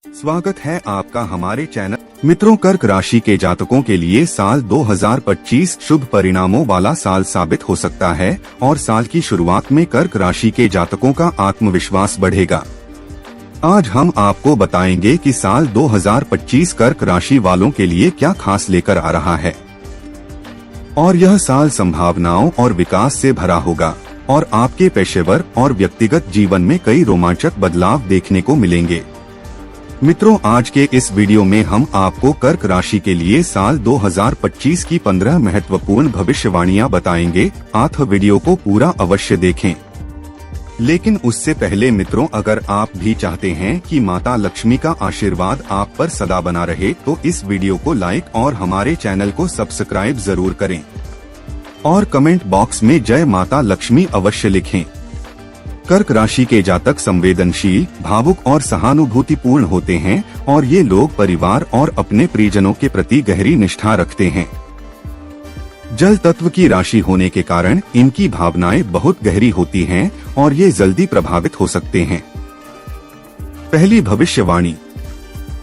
स्वागत है आपका हमारे चैनल। मित्रों, कर्क राशि के जातकों के लिए साल 2025 शुभ परिणामों वाला साल साबित हो सकता है और साल की शुरुआत में कर्क राशि के जातकों का आत्मविश्वास बढ़ेगा। आज हम आपको बताएंगे कि साल 2025 कर्क राशि वालों के लिए क्या खास लेकर आ रहा है और यह साल संभावनाओं और विकास से भरा होगा और आपके पेशेवर और व्यक्तिगत जीवन में कई रोमांचक बदलाव देखने को मिलेंगे। मित्रों, आज के इस वीडियो में हम आपको कर्क राशि के लिए साल 2025 की 15 महत्वपूर्ण भविष्यवाणियां बताएंगे। आप वीडियो को पूरा अवश्य देखें। लेकिन उससे पहले मित्रों, अगर आप भी चाहते हैं कि माता लक्ष्मी का आशीर्वाद आप पर सदा बना रहे तो इस वीडियो को लाइक और हमारे चैनल को सब्सक्राइब जरूर करें और कमेंट बॉक्स में जय माता लक्ष्मी अवश्य लिखें। कर्क राशि के जातक संवेदनशील, भावुक और सहानुभूतिपूर्ण होते हैं और ये लोग परिवार और अपने प्रियजनों के प्रति गहरी निष्ठा रखते हैं। जल तत्व की राशि होने के कारण इनकी भावनाएं बहुत गहरी होती हैं और ये जल्दी प्रभावित हो सकते हैं। पहली भविष्यवाणी,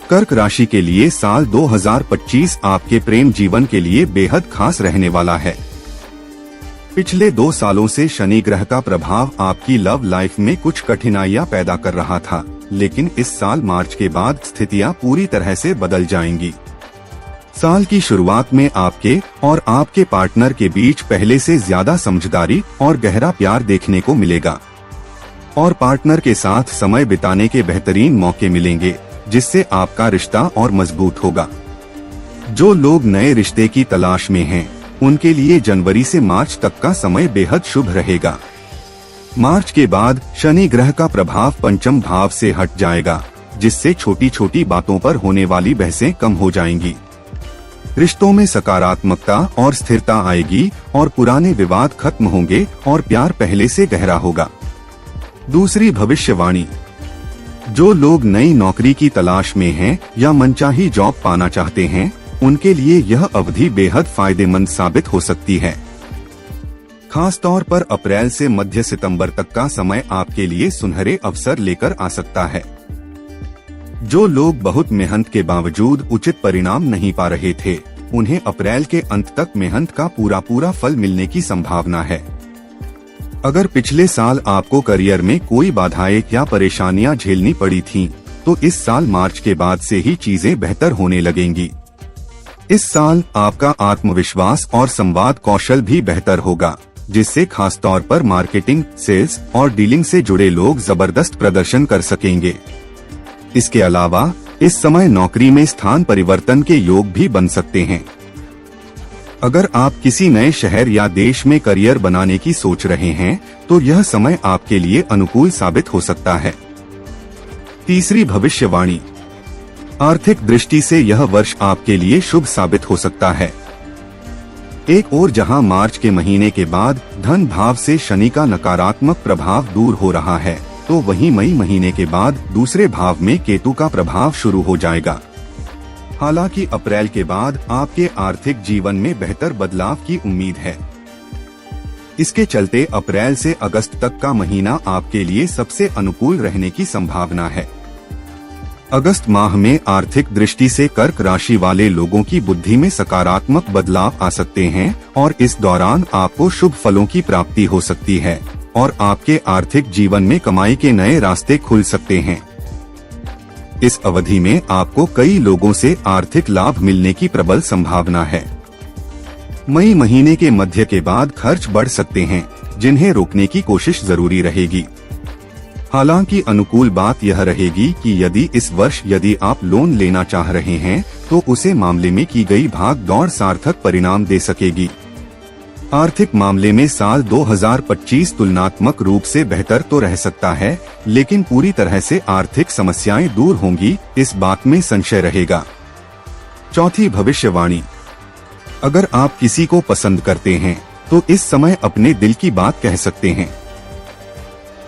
कर्क राशि के लिए साल 2025 आपके प्रेम जीवन के लिए बेहद खास रहने वाला है। पिछले 2 सालों से शनि ग्रह का प्रभाव आपकी लव लाइफ में कुछ कठिनाइयां पैदा कर रहा था, लेकिन इस साल मार्च के बाद स्थितियां पूरी तरह से बदल जाएंगी। साल की शुरुआत में आपके और आपके पार्टनर के बीच पहले से ज्यादा समझदारी और गहरा प्यार देखने को मिलेगा और पार्टनर के साथ समय बिताने के बेहतरीन मौके मिलेंगे, जिससे आपका रिश्ता और मजबूत होगा। जो लोग नए रिश्ते की तलाश में हैं, उनके लिए जनवरी से मार्च तक का समय बेहद शुभ रहेगा। मार्च के बाद शनि ग्रह का प्रभाव पंचम भाव से हट जाएगा, जिससे छोटी छोटी बातों पर होने वाली बहसें कम हो जाएंगी। रिश्तों में सकारात्मकता और स्थिरता आएगी और पुराने विवाद खत्म होंगे और प्यार पहले से गहरा होगा। दूसरी भविष्यवाणी, जो लोग नई नौकरी की तलाश में हैं या मनचाही जॉब पाना चाहते हैं, उनके लिए यह अवधि बेहद फायदेमंद साबित हो सकती है। खास तौर पर अप्रैल से मध्य सितंबर तक का समय आपके लिए सुनहरे अवसर लेकर आ सकता है। जो लोग बहुत मेहनत के बावजूद उचित परिणाम नहीं पा रहे थे, उन्हें अप्रैल के अंत तक मेहनत का पूरा फल मिलने की संभावना है। अगर पिछले साल आपको करियर में कोई बाधाएं या परेशानियां झेलनी पड़ी थीं, तो इस साल मार्च के बाद से ही चीजें बेहतर होने लगेंगी। इस साल आपका आत्मविश्वास और संवाद कौशल भी बेहतर होगा, जिससे खास तौर पर मार्केटिंग, सेल्स और डीलिंग से जुड़े लोग जबरदस्त प्रदर्शन कर सकेंगे। इसके अलावा इस समय नौकरी में स्थान परिवर्तन के योग भी बन सकते हैं। अगर आप किसी नए शहर या देश में करियर बनाने की सोच रहे हैं, तो यह समय आपके लिए अनुकूल साबित हो सकता है। तीसरी भविष्यवाणी, आर्थिक दृष्टि से यह वर्ष आपके लिए शुभ साबित हो सकता है। एक ओर जहां मार्च के महीने के बाद धन भाव से शनि का नकारात्मक प्रभाव दूर हो रहा है, तो वहीं मई महीने के बाद दूसरे भाव में केतु का प्रभाव शुरू हो जाएगा। हालांकि अप्रैल के बाद आपके आर्थिक जीवन में बेहतर बदलाव की उम्मीद है। इसके चलते अप्रैल से अगस्त तक का महीना आपके लिए सबसे अनुकूल रहने की संभावना है। अगस्त माह में आर्थिक दृष्टि से कर्क राशि वाले लोगों की बुद्धि में सकारात्मक बदलाव आ सकते हैं और इस दौरान आपको शुभ फलों की प्राप्ति हो सकती है और आपके आर्थिक जीवन में कमाई के नए रास्ते खुल सकते हैं। इस अवधि में आपको कई लोगों से आर्थिक लाभ मिलने की प्रबल संभावना है। मई महीने के मध्य के बाद खर्च बढ़ सकते हैं, जिन्हें रोकने की कोशिश जरूरी रहेगी। हालांकि अनुकूल बात यह रहेगी कि यदि आप लोन लेना चाह रहे हैं, तो उसे मामले में की गई भाग दौड़ सार्थक परिणाम दे सकेगी। आर्थिक मामले में साल 2025 तुलनात्मक रूप से बेहतर तो रह सकता है, लेकिन पूरी तरह से आर्थिक समस्याएं दूर होंगी, इस बात में संशय रहेगा। चौथी भविष्यवाणी, अगर आप किसी को पसंद करते हैं, तो इस समय अपने दिल की बात कह सकते हैं।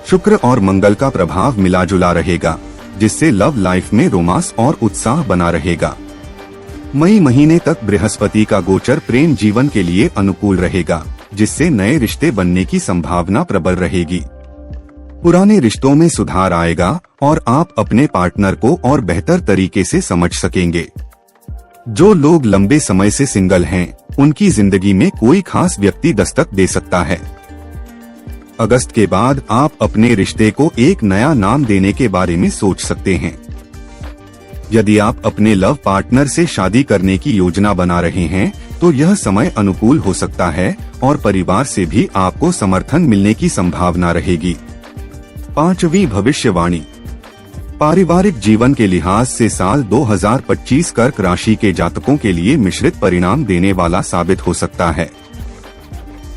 शुक्र और मंगल का प्रभाव मिला जुला रहेगा, जिससे लव लाइफ में रोमांस और उत्साह बना रहेगा। मई महीने तक बृहस्पति का गोचर प्रेम जीवन के लिए अनुकूल रहेगा, जिससे नए रिश्ते बनने की संभावना प्रबल रहेगी। पुराने रिश्तों में सुधार आएगा और आप अपने पार्टनर को और बेहतर तरीके से समझ सकेंगे। जो लोग लंबे समय से सिंगल हैं, उनकी जिंदगी में कोई खास व्यक्ति दस्तक दे सकता है। अगस्त के बाद आप अपने रिश्ते को एक नया नाम देने के बारे में सोच सकते हैं। यदि आप अपने लव पार्टनर से शादी करने की योजना बना रहे हैं, तो यह समय अनुकूल हो सकता है और परिवार से भी आपको समर्थन मिलने की संभावना रहेगी। 5वीं भविष्यवाणी। पारिवारिक जीवन के लिहाज से साल 2025 कर्क राशि के जातकों के लिए मिश्रित परिणाम देने वाला साबित हो सकता है।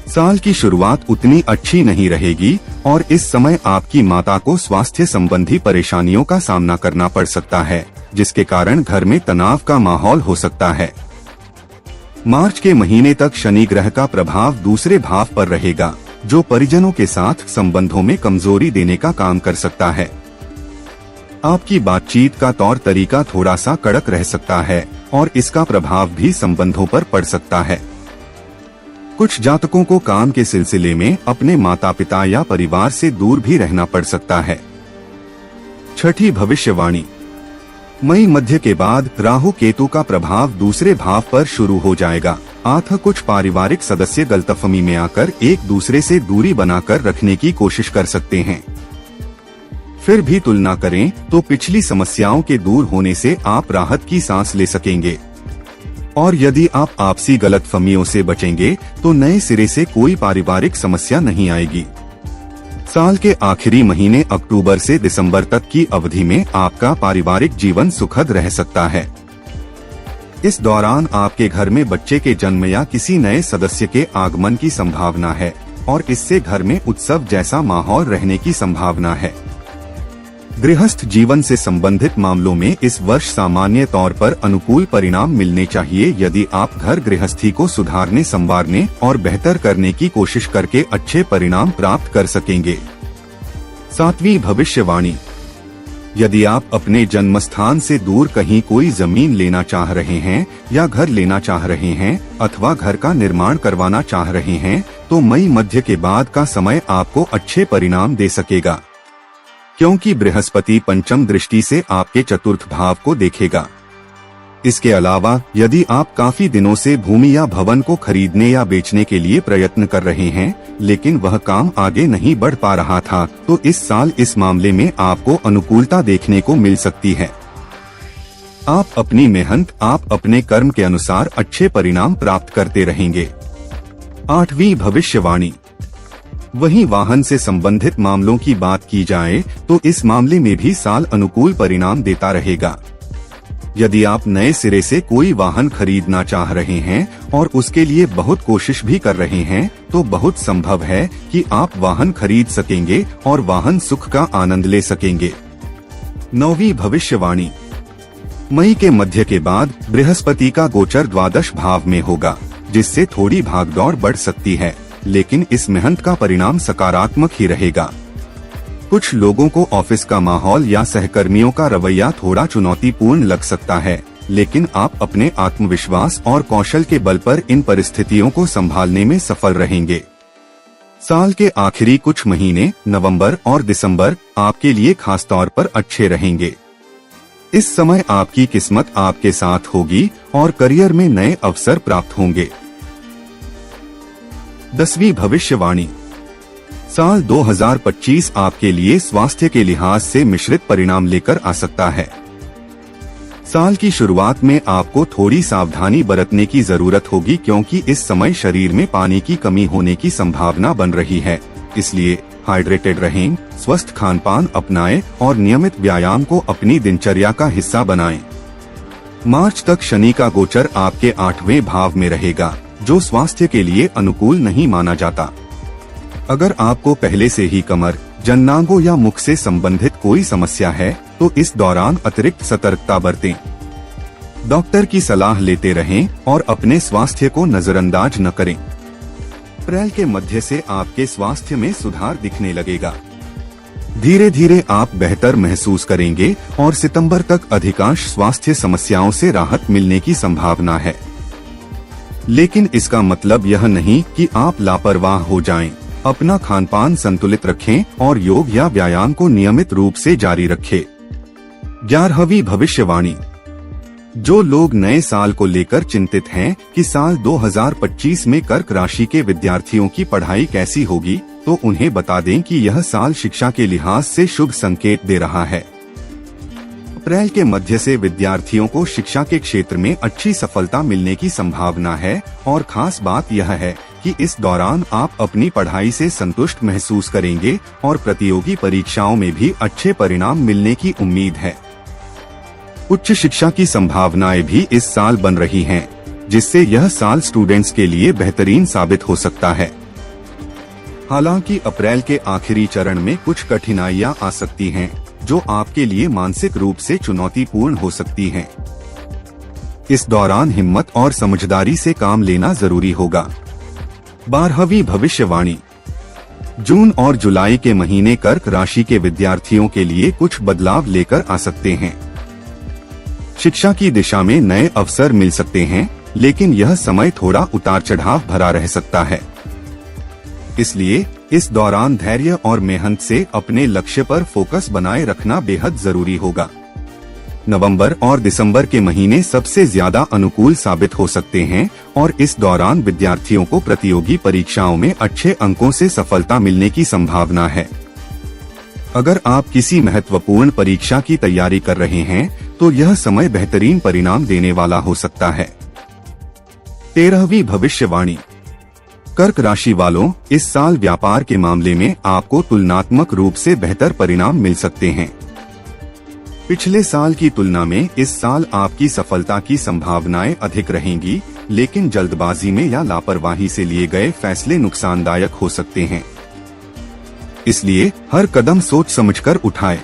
साल की शुरुआत उतनी अच्छी नहीं रहेगी और इस समय आपकी माता को स्वास्थ्य संबंधी परेशानियों का सामना करना पड़ सकता है, जिसके कारण घर में तनाव का माहौल हो सकता है। मार्च के महीने तक शनि ग्रह का प्रभाव दूसरे भाव पर रहेगा, जो परिजनों के साथ संबंधों में कमजोरी देने का काम कर सकता है। आपकी बातचीत का तौर तरीका थोड़ा सा कड़क रह सकता है और इसका प्रभाव भी संबंधों पर पड़ सकता है। कुछ जातकों को काम के सिलसिले में अपने माता पिता या परिवार से दूर भी रहना पड़ सकता है। 6ठी भविष्यवाणी। मई मध्य के बाद राहु केतु का प्रभाव दूसरे भाव पर शुरू हो जाएगा। कुछ पारिवारिक सदस्य गलतफहमी में आकर एक दूसरे से दूरी बनाकर रखने की कोशिश कर सकते हैं। फिर भी तुलना करें तो पिछली समस्याओं के दूर होने से आप राहत की सांस ले सकेंगे। और यदि आप आपसी गलतफहमियों से बचेंगे तो नए सिरे से कोई पारिवारिक समस्या नहीं आएगी। साल के आखिरी महीने अक्टूबर से दिसंबर तक की अवधि में आपका पारिवारिक जीवन सुखद रह सकता है। इस दौरान आपके घर में बच्चे के जन्म या किसी नए सदस्य के आगमन की संभावना है और इससे घर में उत्सव जैसा माहौल रहने की संभावना है। गृहस्थ जीवन से संबंधित मामलों में इस वर्ष सामान्य तौर पर अनुकूल परिणाम मिलने चाहिए यदि आप घर गृहस्थी को सुधारने, संवारने और बेहतर करने की कोशिश करके अच्छे परिणाम प्राप्त कर सकेंगे। 7वीं भविष्यवाणी। यदि आप अपने जन्म स्थान से दूर कहीं कोई जमीन लेना चाह रहे हैं या घर लेना चाह रहे हैं अथवा घर का निर्माण करवाना चाह रहे हैं, तो मई मध्य के बाद का समय आपको अच्छे परिणाम दे सकेगा, क्योंकि बृहस्पति पंचम दृष्टि से आपके चतुर्थ भाव को देखेगा। इसके अलावा यदि आप काफी दिनों से भूमि या भवन को खरीदने या बेचने के लिए प्रयत्न कर रहे हैं, लेकिन वह काम आगे नहीं बढ़ पा रहा था, तो इस साल इस मामले में आपको अनुकूलता देखने को मिल सकती है। आप अपनी मेहनत, आप अपने कर्म के अनुसार अच्छे परिणाम प्राप्त करते रहेंगे। 8वीं भविष्यवाणी। वहीं वाहन से संबंधित मामलों की बात की जाए तो इस मामले में भी साल अनुकूल परिणाम देता रहेगा। यदि आप नए सिरे से कोई वाहन खरीदना चाह रहे हैं और उसके लिए बहुत कोशिश भी कर रहे हैं, तो बहुत संभव है कि आप वाहन खरीद सकेंगे और वाहन सुख का आनंद ले सकेंगे। 9वीं भविष्यवाणी। मई के मध्य के बाद बृहस्पति का गोचर द्वादश भाव में होगा, जिससे थोड़ी भागदौड़ बढ़ सकती है, लेकिन इस मेहनत का परिणाम सकारात्मक ही रहेगा। कुछ लोगों को ऑफिस का माहौल या सहकर्मियों का रवैया थोड़ा चुनौतीपूर्ण लग सकता है, लेकिन आप अपने आत्मविश्वास और कौशल के बल पर इन परिस्थितियों को संभालने में सफल रहेंगे। साल के आखिरी कुछ महीने नवंबर और दिसंबर आपके लिए खास तौर पर अच्छे रहेंगे। इस समय आपकी किस्मत आपके साथ होगी और करियर में नए अवसर प्राप्त होंगे। 10वीं भविष्यवाणी। साल 2025 आपके लिए स्वास्थ्य के लिहाज से मिश्रित परिणाम लेकर आ सकता है। साल की शुरुआत में आपको थोड़ी सावधानी बरतने की जरूरत होगी, क्योंकि इस समय शरीर में पानी की कमी होने की संभावना बन रही है। इसलिए हाइड्रेटेड रहें, स्वस्थ खान पान अपनाएं और नियमित व्यायाम को अपनी दिनचर्या का हिस्सा बनाएं। मार्च तक शनि का गोचर आपके 8वें भाव में रहेगा, जो स्वास्थ्य के लिए अनुकूल नहीं माना जाता। अगर आपको पहले से ही कमर, जननांगों या मुख से संबंधित कोई समस्या है, तो इस दौरान अतिरिक्त सतर्कता बरतें। डॉक्टर की सलाह लेते रहें और अपने स्वास्थ्य को नजरअंदाज न करें। अप्रैल के मध्य से आपके स्वास्थ्य में सुधार दिखने लगेगा। धीरे धीरे आप बेहतर महसूस करेंगे और सितंबर तक अधिकांश स्वास्थ्य समस्याओं से राहत मिलने की संभावना है। लेकिन इसका मतलब यह नहीं कि आप लापरवाह हो जाएं। अपना खानपान संतुलित रखें और योग या व्यायाम को नियमित रूप से जारी रखें। 11वीं भविष्यवाणी। जो लोग नए साल को लेकर चिंतित हैं कि साल 2025 में कर्क राशि के विद्यार्थियों की पढ़ाई कैसी होगी, तो उन्हें बता दें कि यह साल शिक्षा के लिहाज से शुभ संकेत दे रहा है। अप्रैल के मध्य से विद्यार्थियों को शिक्षा के क्षेत्र में अच्छी सफलता मिलने की संभावना है और खास बात यह है कि इस दौरान आप अपनी पढ़ाई से संतुष्ट महसूस करेंगे और प्रतियोगी परीक्षाओं में भी अच्छे परिणाम मिलने की उम्मीद है। उच्च शिक्षा की संभावनाएं भी इस साल बन रही हैं, जिससे यह साल स्टूडेंट्स के लिए बेहतरीन साबित हो सकता है। हालांकि अप्रैल के आखिरी चरण में कुछ कठिनाइयां आ सकती हैं, जो आपके लिए मानसिक रूप से चुनौतीपूर्ण हो सकती हैं। इस दौरान हिम्मत और समझदारी से काम लेना जरूरी होगा। 12वीं भविष्यवाणी। जून और जुलाई के महीने कर्क राशि के विद्यार्थियों के लिए कुछ बदलाव लेकर आ सकते हैं। शिक्षा की दिशा में नए अवसर मिल सकते हैं, लेकिन यह समय थोड़ा उतार चढ़ाव भरा रह सकता है। इसलिए इस दौरान धैर्य और मेहनत से अपने लक्ष्य पर फोकस बनाए रखना बेहद जरूरी होगा। नवंबर और दिसंबर के महीने सबसे ज्यादा अनुकूल साबित हो सकते हैं और इस दौरान विद्यार्थियों को प्रतियोगी परीक्षाओं में अच्छे अंकों से सफलता मिलने की संभावना है। अगर आप किसी महत्वपूर्ण परीक्षा की तैयारी कर रहे हैं, तो यह समय बेहतरीन परिणाम देने वाला हो सकता है। 13वीं भविष्यवाणी। कर्क राशि वालों, इस साल व्यापार के मामले में आपको तुलनात्मक रूप से बेहतर परिणाम मिल सकते हैं। पिछले साल की तुलना में इस साल आपकी सफलता की संभावनाएं अधिक रहेंगी, लेकिन जल्दबाजी में या लापरवाही से लिए गए फैसले नुकसानदायक हो सकते हैं। इसलिए हर कदम सोच समझकर उठाएं।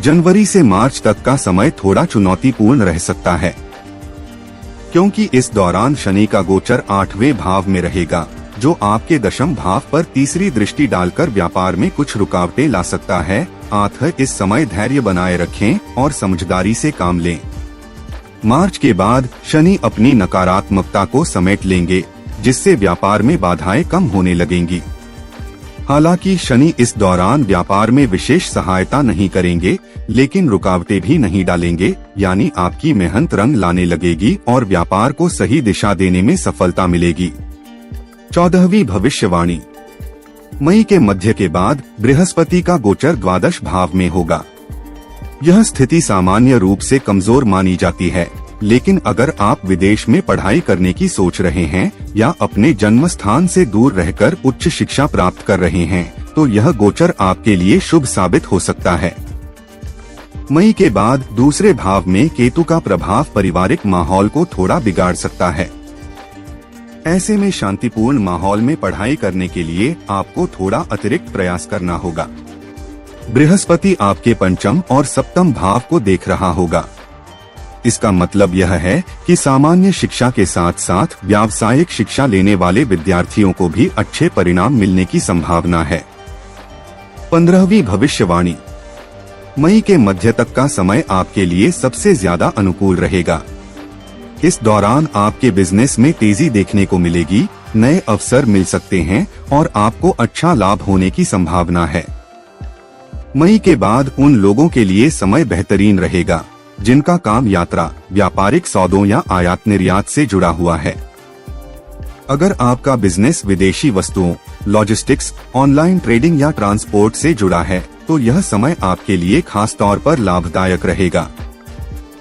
जनवरी से मार्च तक का समय थोड़ा चुनौतीपूर्ण रह सकता है, क्योंकि इस दौरान शनि का गोचर 8वें भाव में रहेगा, जो आपके दशम भाव पर तीसरी दृष्टि डालकर व्यापार में कुछ रुकावटें ला सकता है। इस समय धैर्य बनाए रखें और समझदारी से काम लें। मार्च के बाद शनि अपनी नकारात्मकता को समेट लेंगे, जिससे व्यापार में बाधाएं कम होने लगेंगी। हालांकि शनि इस दौरान व्यापार में विशेष सहायता नहीं करेंगे, लेकिन रुकावटें भी नहीं डालेंगे, यानी आपकी मेहनत रंग लाने लगेगी और व्यापार को सही दिशा देने में सफलता मिलेगी। 14वीं भविष्यवाणी। मई के मध्य के बाद बृहस्पति का गोचर द्वादश भाव में होगा। यह स्थिति सामान्य रूप से कमजोर मानी जाती है, लेकिन अगर आप विदेश में पढ़ाई करने की सोच रहे हैं या अपने जन्म स्थान से दूर रहकर उच्च शिक्षा प्राप्त कर रहे हैं, तो यह गोचर आपके लिए शुभ साबित हो सकता है। मई के बाद दूसरे भाव में केतु का प्रभाव पारिवारिक माहौल को थोड़ा बिगाड़ सकता है। ऐसे में शांतिपूर्ण माहौल में पढ़ाई करने के लिए आपको थोड़ा अतिरिक्त प्रयास करना होगा। बृहस्पति आपके पंचम और सप्तम भाव को देख रहा होगा। इसका मतलब यह है कि सामान्य शिक्षा के साथ साथ व्यावसायिक शिक्षा लेने वाले विद्यार्थियों को भी अच्छे परिणाम मिलने की संभावना है। 15वीं भविष्यवाणी। मई के मध्य तक का समय आपके लिए सबसे ज्यादा अनुकूल रहेगा। इस दौरान आपके बिजनेस में तेजी देखने को मिलेगी, नए अवसर मिल सकते हैं और आपको अच्छा लाभ होने की संभावना है। मई के बाद उन लोगों के लिए समय बेहतरीन रहेगा जिनका काम यात्रा, व्यापारिक सौदों या आयात निर्यात से जुड़ा हुआ है। अगर आपका बिजनेस विदेशी वस्तुओं, लॉजिस्टिक्स, ऑनलाइन ट्रेडिंग या ट्रांसपोर्ट से जुड़ा है, तो यह समय आपके लिए खास तौर पर लाभदायक रहेगा।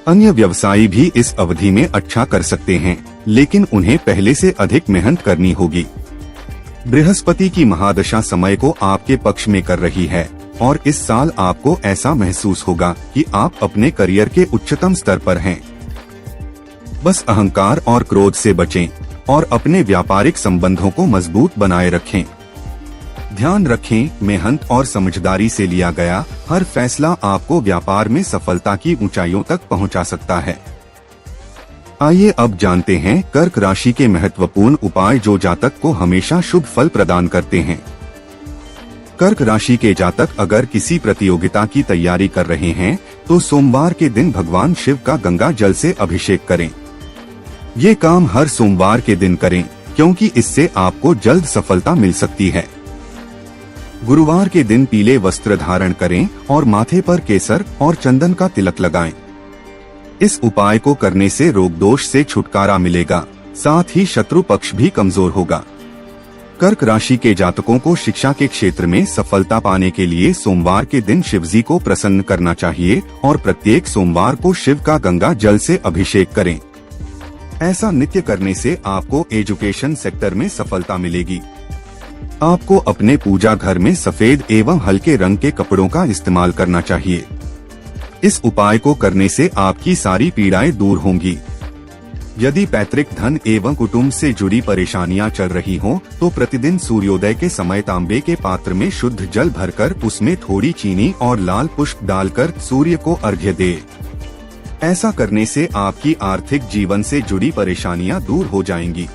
अन्य व्यवसायी भी इस अवधि में अच्छा कर सकते हैं, लेकिन उन्हें पहले से अधिक मेहनत करनी होगी। बृहस्पति की महादशा समय को आपके पक्ष में कर रही है और इस साल आपको ऐसा महसूस होगा कि आप अपने करियर के उच्चतम स्तर पर हैं। बस अहंकार और क्रोध से बचें और अपने व्यापारिक संबंधों को मजबूत बनाए रखें। ध्यान रखें, मेहनत और समझदारी से लिया गया हर फैसला आपको व्यापार में सफलता की ऊंचाइयों तक पहुंचा सकता है। आइए अब जानते हैं कर्क राशि के महत्वपूर्ण उपाय जो जातक को हमेशा शुभ फल प्रदान करते हैं। कर्क राशि के जातक अगर किसी प्रतियोगिता की तैयारी कर रहे हैं, तो सोमवार के दिन भगवान शिव का गंगा जल से अभिषेक करें। ये काम हर सोमवार के दिन करें, क्योंकि इससे आपको जल्द सफलता मिल सकती है। गुरुवार के दिन पीले वस्त्र धारण करें और माथे पर केसर और चंदन का तिलक लगाएं। इस उपाय को करने से रोग दोष से छुटकारा मिलेगा, साथ ही शत्रु पक्ष भी कमजोर होगा। कर्क राशि के जातकों को शिक्षा के क्षेत्र में सफलता पाने के लिए सोमवार के दिन शिवजी को प्रसन्न करना चाहिए और प्रत्येक सोमवार को शिव का गंगा जल से अभिषेक करें। ऐसा नित्य करने से आपको एजुकेशन सेक्टर में सफलता मिलेगी। आपको अपने पूजा घर में सफेद एवं हल्के रंग के कपड़ों का इस्तेमाल करना चाहिए। इस उपाय को करने से आपकी सारी पीड़ाएं दूर होंगी। यदि पैतृक धन एवं कुटुंब से जुड़ी परेशानियां चल रही हों, तो प्रतिदिन सूर्योदय के समय तांबे के पात्र में शुद्ध जल भरकर उसमें थोड़ी चीनी और लाल पुष्प डालकर सूर्य को अर्घ्य दें। ऐसा करने से आपकी आर्थिक जीवन से जुड़ी परेशानियां दूर हो जाएंगी।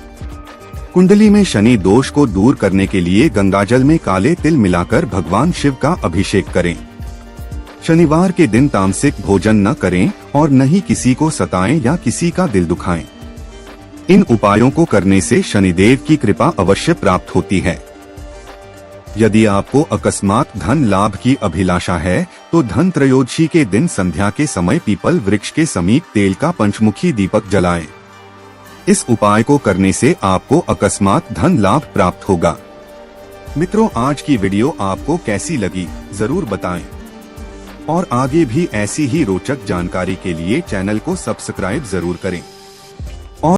कुंडली में शनि दोष को दूर करने के लिए गंगाजल में काले तिल मिलाकर भगवान शिव का अभिषेक करें। शनिवार के दिन तामसिक भोजन न करें और न ही किसी को सताएं या किसी का दिल दुखाएं। इन उपायों को करने से शनिदेव की कृपा अवश्य प्राप्त होती है। यदि आपको अकस्मात धन लाभ की अभिलाषा है, तो धन त्रयोदशी के दिन संध्या के समय पीपल वृक्ष के समीप तेल का पंचमुखी दीपक जलाएं। इस उपाय को करने से आपको अकस्मात धन लाभ प्राप्त होगा। मित्रों, आज की वीडियो आपको कैसी लगी जरूर बताएं और आगे भी ऐसी ही रोचक जानकारी के लिए चैनल को सब्सक्राइब जरूर करें।